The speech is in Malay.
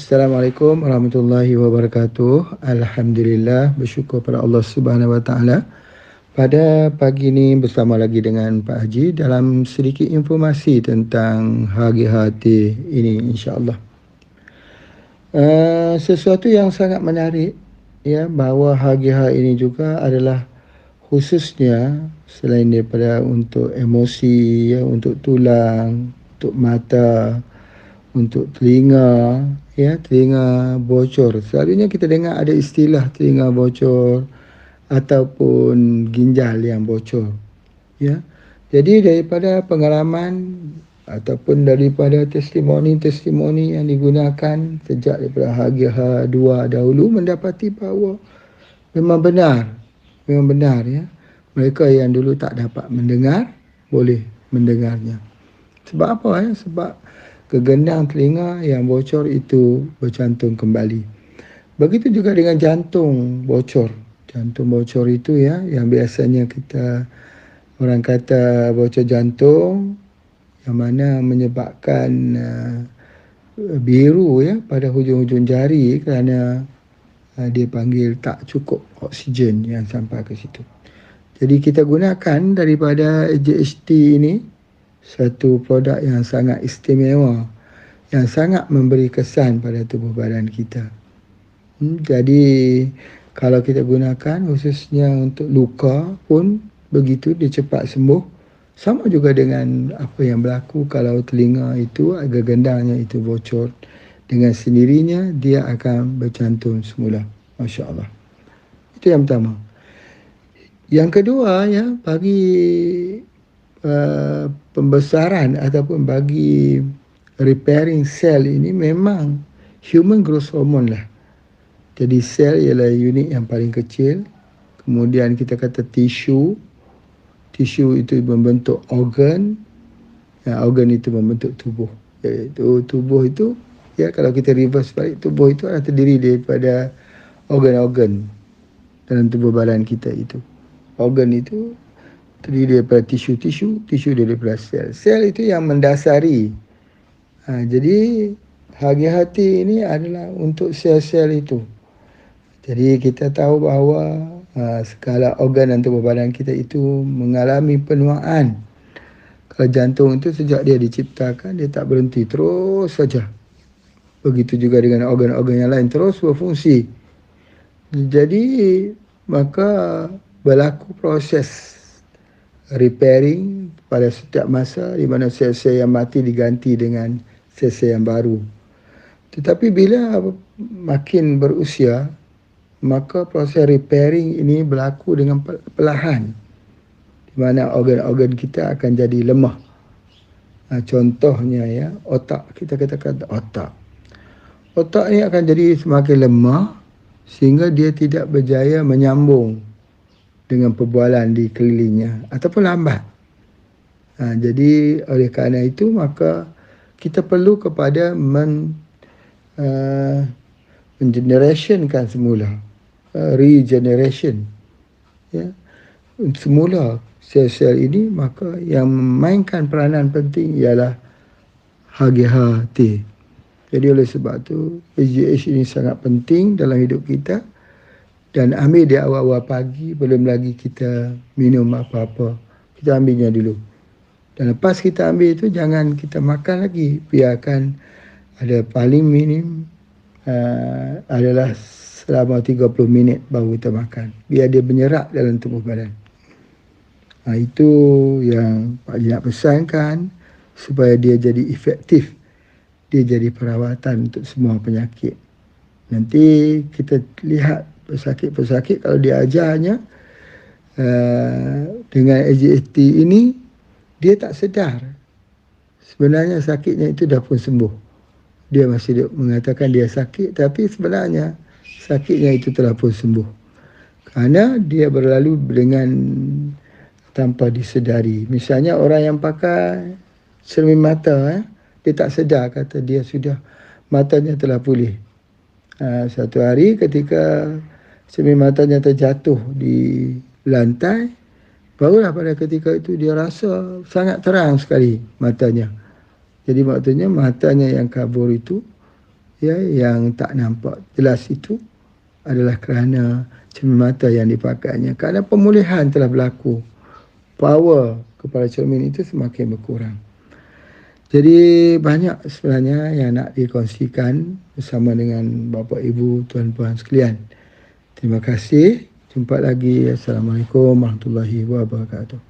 Assalamualaikum warahmatullahi wabarakatuh. Alhamdulillah, bersyukur pada Allah Subhanahu wa taala. Pada pagi ini bersama lagi dengan Pak Haji dalam sedikit informasi tentang HGHT ini, insya-Allah. Sesuatu yang sangat menarik, ya, bahawa HGH ini juga adalah khususnya selain daripada untuk emosi, ya, untuk tulang, untuk mata, untuk telinga, ya, telinga bocor. Selalunya kita dengar ada istilah telinga bocor ataupun ginjal yang bocor, ya. Jadi daripada pengalaman ataupun daripada testimoni-testimoni yang digunakan sejak daripada HGH2 dahulu, mendapati bahawa memang benar, ya. Mereka yang dulu tak dapat mendengar boleh mendengarnya. Sebab apa, ya? Sebab kegendang telinga yang bocor itu bercantum kembali. Begitu juga dengan jantung bocor. Jantung bocor itu, ya, yang biasanya orang kata bocor jantung, yang mana menyebabkan biru, ya, pada hujung-hujung jari kerana dia panggil tak cukup oksigen yang sampai ke situ. Jadi kita gunakan daripada AJHT ini, satu produk yang sangat istimewa, yang sangat memberi kesan pada tubuh badan kita. Jadi kalau kita gunakan khususnya untuk luka pun begitu, dia cepat sembuh. Sama juga dengan apa yang berlaku kalau telinga itu, agak gendangnya itu bocor. Dengan sendirinya dia akan bercantum semula. Masya Allah. Itu yang pertama. Yang kedua, ya, bagi pembesaran ataupun bagi repairing sel ini memang human growth hormone lah. Jadi sel ialah unit yang paling kecil. Kemudian kita kata tisu itu membentuk organ. Organ itu membentuk tubuh. Iaitu tubuh itu, ya, kalau kita reverse balik, tubuh itu adalah terdiri daripada organ-organ dalam tubuh badan kita itu. Organ itu terdiri daripada tisu daripada sel. Sel itu yang mendasari. Jadi HGHT ini adalah untuk sel-sel itu. Jadi kita tahu bahawa segala organ dan tubuh badan kita itu mengalami penuaan. Kalau jantung itu sejak dia diciptakan, dia tak berhenti, terus saja. Begitu juga dengan organ-organ yang lain, terus berfungsi. Jadi maka berlaku proses repairing pada setiap masa, di mana sel-sel yang mati diganti dengan sel-sel yang baru. Tetapi bila makin berusia, maka proses repairing ini berlaku dengan perlahan, di mana organ-organ kita akan jadi lemah. Contohnya, ya, otak. Kita katakan otak. Otak ni akan jadi semakin lemah sehingga dia tidak berjaya menyambung dengan perbualan di kelilingnya ataupun lambat. Jadi oleh kerana itu maka kita perlu kepada mengenerationkan semula, regeneration, ya, semula sel-sel ini. Maka yang memainkan peranan penting ialah HGHT. Jadi oleh sebab itu AGH ini sangat penting dalam hidup kita. Dan ambil di awal-awal pagi, belum lagi kita minum apa-apa, kita ambilnya dulu. Dan lepas kita ambil itu, jangan kita makan lagi. Biarkan ada paling minim adalah selama 30 minit baru kita makan. Biar dia menyerap dalam tubuh badan. Itu yang Pak Haji nak pesankan, supaya dia jadi efektif. Dia jadi perawatan untuk semua penyakit. Nanti kita lihat pesakit-pesakit kalau dia ajarnya dengan AJHT ini, dia tak sedar sebenarnya sakitnya itu dah pun sembuh. Dia masih mengatakan dia sakit, tapi sebenarnya sakitnya itu telah pun sembuh. Kerana dia berlalu dengan tanpa disedari. Misalnya orang yang pakai cermin mata, dia tak sedar kata dia sudah, matanya telah pulih. Satu hari ketika cermin matanya terjatuh di lantai, barulah pada ketika itu dia rasa sangat terang sekali matanya. Jadi maksudnya matanya yang kabur itu, ya, yang tak nampak jelas itu adalah kerana cermin mata yang dipakainya. Kerana pemulihan telah berlaku, power kepala cermin itu semakin berkurang. Jadi banyak sebenarnya yang nak dikongsikan bersama dengan bapa ibu, tuan-puan sekalian. Terima kasih. Jumpa lagi. Assalamualaikum warahmatullahi wabarakatuh.